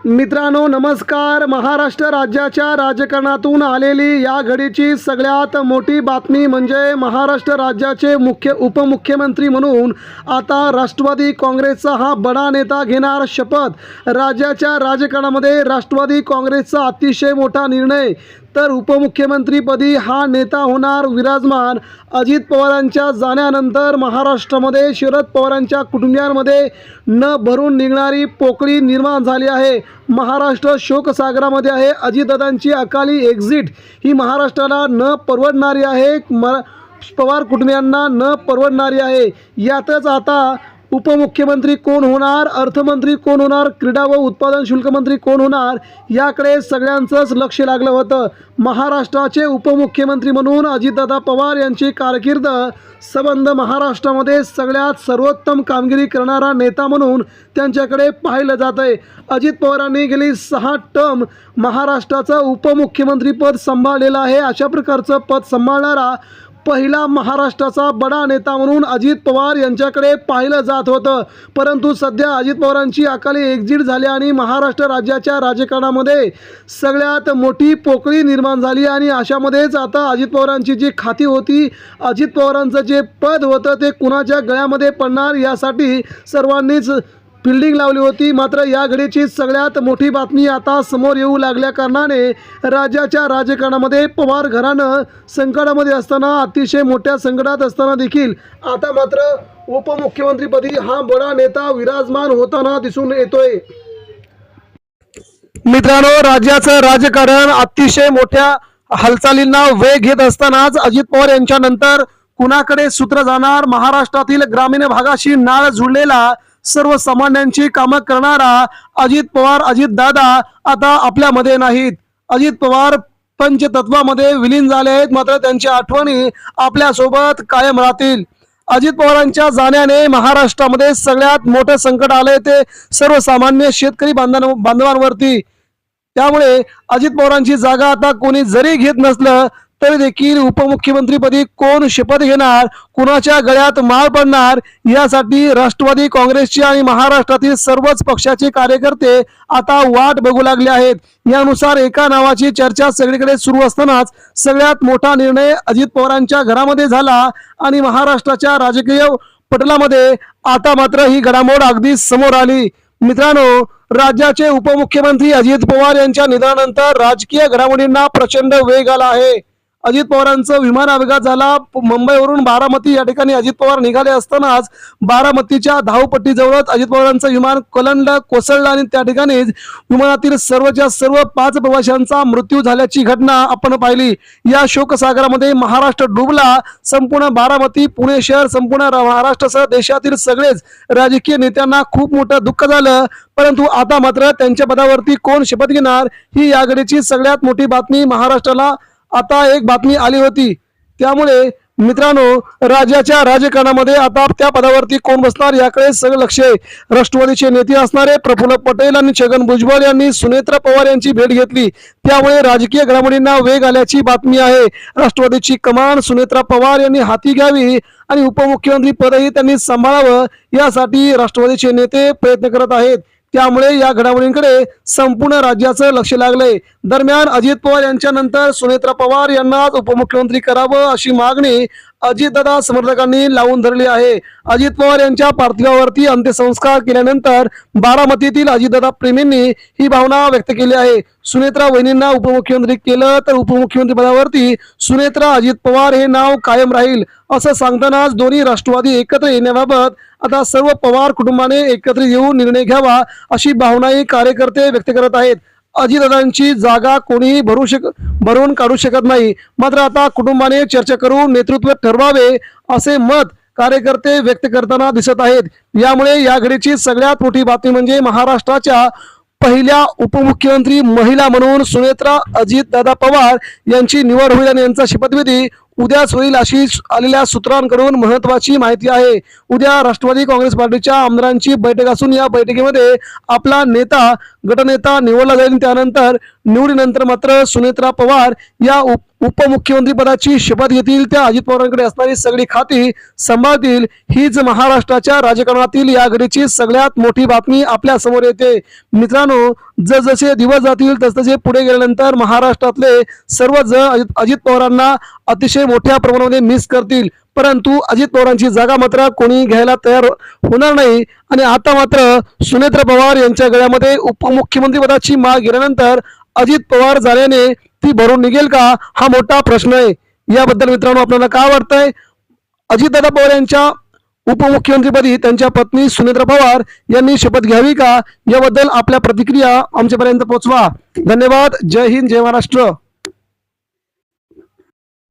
मित्रांनो नमस्कार। महाराष्ट्र राज्याच्या राजकारणातून आलेली या घडीची सगळ्यात मोठी बातमी म्हणजे महाराष्ट्र राज्याचे उपमुख्यमंत्री म्हणून आता राष्ट्रवादी काँग्रेसचा हा बडा नेता घेणार शपथ। राज्याच्या राजकारणामध्ये राष्ट्रवादी काँग्रेसचा अतिशय मोठा निर्णय, तर उपमुख्यमंत्रीपदी हा नेता होणार विराजमान। अजित पवारांच्या जाण्यानंतर महाराष्ट्रामध्ये शरद पवारांच्या कुटुंबियांमध्ये न भरून निघणारी पोकळी निर्माण झाली आहे। महाराष्ट्र शोकसागरामध्ये आहे। अजितदादांची अकाली एक्झिट ही महाराष्ट्राला न परवडणारी आहे, पवार कुटुंबियांना न परवडणारी आहे। यातच आता उपमुख्यमंत्री कोण होणार, अर्थमंत्री कोण होणार, क्रीडा व उत्पादन शुल्क मंत्री कोण होणार याकडे सगळ्यांचंच लक्ष लागलं होतं। महाराष्ट्राचे उपमुख्यमंत्री म्हणून अजितदादा पवार यांची कारकीर्द संबंध महाराष्ट्रामध्ये सगळ्यात सर्वोत्तम कामगिरी करणारा नेता म्हणून त्यांच्याकडे पाहिलं जात आहे। अजित पवारांनी गेली 6 टर्म महाराष्ट्राचं उपमुख्यमंत्रीपद सांभाळलेलं आहे। अशा प्रकारचं पद सांभाळणारा पहिला महाराष्ट्राचा बडा नेता म्हणून अजित पवार यांच्याकडे पाहिलं जात होतं। परंतु सध्या अजित पवारांची अकाली एक्झिट झाली आणि महाराष्ट्र राज्याच्या राजकारणामध्ये सगळ्यात मोठी पोकळी निर्माण झाली आणि अशामध्येच आता अजित पवारांची जी खाती होती, अजित पवारांचं जे पद होतं ते कुणाच्या गळ्यामध्ये पडणार यासाठी सर्वांनीच फिल्डिंग लावली होती। मात्र या घडीची सगळ्यात मोठी बातमी आता समोर येऊ लागल्या कारणाने राज्याच्या राजकारणामध्ये पवार घराणं संकटामध्ये असताना, अतिशय मोठ्या संकटात असताना देखील आता मात्र उपमुख्यमंत्रीपदी हा बडा नेता विराजमान होताना दिसून येतोय। मित्रांनो, राज्याचं राजकारण अतिशय मोठ्या हालचालींना वेग घेत असतानाच अजित पवार यांच्यानंतर कुणाकडे सूत्र जाणार? महाराष्ट्रातील ग्रामीण भागाशी नाळ जुळलेला, सर्वसामान्यांची कामं करणारा अजित पवार, अजित दादा आता आपल्यामध्ये नाहीत। अजित पवार पंचतत्वामध्ये विलीन झाले आहेत, मात्र त्यांच्या आठवणी आपल्यासोबत कायम राहतील। अजित पवारांच्या जाण्याने महाराष्ट्रामध्ये सगळ्यात मोठं संकट आलंय ते सर्वसामान्य शेतकरी बांधवांवरती। त्यामुळे अजित पवारांची जागा आता कोणी जरी घेत नसलं तरी देखील उपमुख्यमंत्रीपदी कोण शपथ घेणार, कुणाच्या गळ्यात माळ पडणार यासाठी राष्ट्रवादी काँग्रेसचे आणि महाराष्ट्रातील सर्वच पक्षाचे कार्यकर्ते आता वाट बघू लागले आहेत। यानुसार एका नावाची चर्चा सगळीकडे सुरू असतानाच सगळ्यात मोठा निर्णय अजित पवारांच्या घरामध्ये झाला आणि महाराष्ट्राच्या राजकीय पटलामध्ये आता मात्र ही घडामोड अगदी समोर आली। मित्रांनो, राज्याचे उपमुख्यमंत्री अजित पवार यांच्या निधनानंतर राजकीय घडामोडींना प्रचंड वेग आला आहे। अजित पवारांचं विमान अपघात झाला। मुंबईवरून बारामती या ठिकाणी अजित पवार निघाले असतानाच बारामतीच्या धावपट्टीजवळच अजित पवारांचं विमान कोसळलं आणि त्या ठिकाणी विमानातील सर्वच्या सर्व 5 प्रवाशांचा मृत्यू झाल्याची घटना आपण पाहिली। या शोकसागरामध्ये महाराष्ट्र डुबला। संपूर्ण बारामती, पुणे शहर, संपूर्ण महाराष्ट्रासह देशातील सगळेच राजकीय नेत्यांना खूप मोठं दुःख झालं। परंतु आता मात्र त्यांच्या पदावरती कोण शपथ घेणार ही या घडीची सगळ्यात मोठी बातमी महाराष्ट्राला आता एक बातमी आली होती। त्यामुळे मित्रांनो, राज्याच्या राजकारणामध्ये आता त्या पदावरती कोण बसणार याकडे सगळं लक्ष आहे। राष्ट्रवादीचे नेते असणारे प्रफुल्ल पटेल आणि छगन भुजबळ यांनी सुनेत्रा पवार यांची भेट घेतली, त्यामुळे राजकीय घडामोडींना वेग आल्याची बातमी आहे। राष्ट्रवादीची कमान सुनेत्रा पवार यांनी हाती घ्यावी आणि उपमुख्यमंत्री पदही त्यांनी सांभाळावं यासाठी राष्ट्रवादीचे नेते प्रयत्न करत आहेत। त्यामुळे या घडामोडींकडे संपूर्ण राज्याचं लक्ष लागलंय। दरम्यान अजित पवार यांच्या नंतर सुनेत्रा पवार यांना उपमुख्यमंत्री करावं अशी मागणी अजितदादा समर्थकांनी लावून धरली आहे। अजित पवार यांच्या पार्थिवावरती अंत्यसंस्कार केल्यानंतर बारामतीतील अजितदादा प्रेमींनी ही भावना व्यक्त केली आहे। सुनेत्रा वहिनींना उपमुख्यमंत्री केलं तर उपमुख्यमंत्री पदावरती सुनेत्रा अजित पवार हे नाव कायम राहील असं सांगतानाच दोन्ही राष्ट्रवादी एकत्र येण्याबाबत आता सर्व पवार कुटुंबाने एकत्र येऊन निर्णय घ्यावा अशी भावनाही कार्यकर्ते व्यक्त करत आहेत। अजितदादांची जागा कोणीही भरून काढू शकत नाही, मात्र आता कुटुंबाने चर्चा करून नेतृत्व ठरवावे असे मत कार्यकर्ते व्यक्त करताना दिसत आहेत। यामुळे या घडीची सगळ्यात मोठी बातमी म्हणजे महाराष्ट्राच्या पहिल्या उपमुख्यमंत्री महिला म्हणून सुनेत्रा अजितदादा पवार यांची निवड होईल आणि यांचा शपथविधी उद्याच होईल अशी आलेल्या सूत्रांकडून महत्त्वाची माहिती आहे। उद्या राष्ट्रवादी काँग्रेस पार्टीच्या आमदारांची बैठक असून या बैठकीमध्ये आपला नेता, गटनेता निवडला जाईल। त्यानंतर निवडीनंतर मात्र सुनेत्रा पवार या उपमुख्यमंत्री पदाची शपथ घेतील त्या अजित पवारांकडे असणारी सगळी खाती सांभाळतील, हीच महाराष्ट्राच्या राजकारणातील या घडीची सगळ्यात मोठी बातमी आपल्या समोर येते. मित्रांनो, जसजसे दिवस जातील तसतसे पुढे गेल्यानंतर महाराष्ट्रातले सर्वच अजित पवारांना अतिशय मोठ्या प्रमाणामध्ये मिस करतील, परंतु अजित पवारांची जागा मात्र कोणी घ्यायला तयार होणार नाही. आणि आता मात्र सुनेत्र पवार यांच्या गळ्यामध्ये उपमुख्यमंत्री पदाची माळ गेल्यानंतर अजित पवार झाल्याने ती भरून निघेल का, हा मोठा प्रश्न आहे. याबद्दल मित्रांनो आपल्याला काय वाटतंय? अजितदादा पवार यांच्या उपमुख्यमंत्रीपदी त्यांच्या पत्नी सुनेत्र पवार यांनी शपथ घ्यावी का, याबद्दल आपल्या प्रतिक्रिया आमच्यापर्यंत पोहोचवा. धन्यवाद. जय हिंद, जय महाराष्ट्र.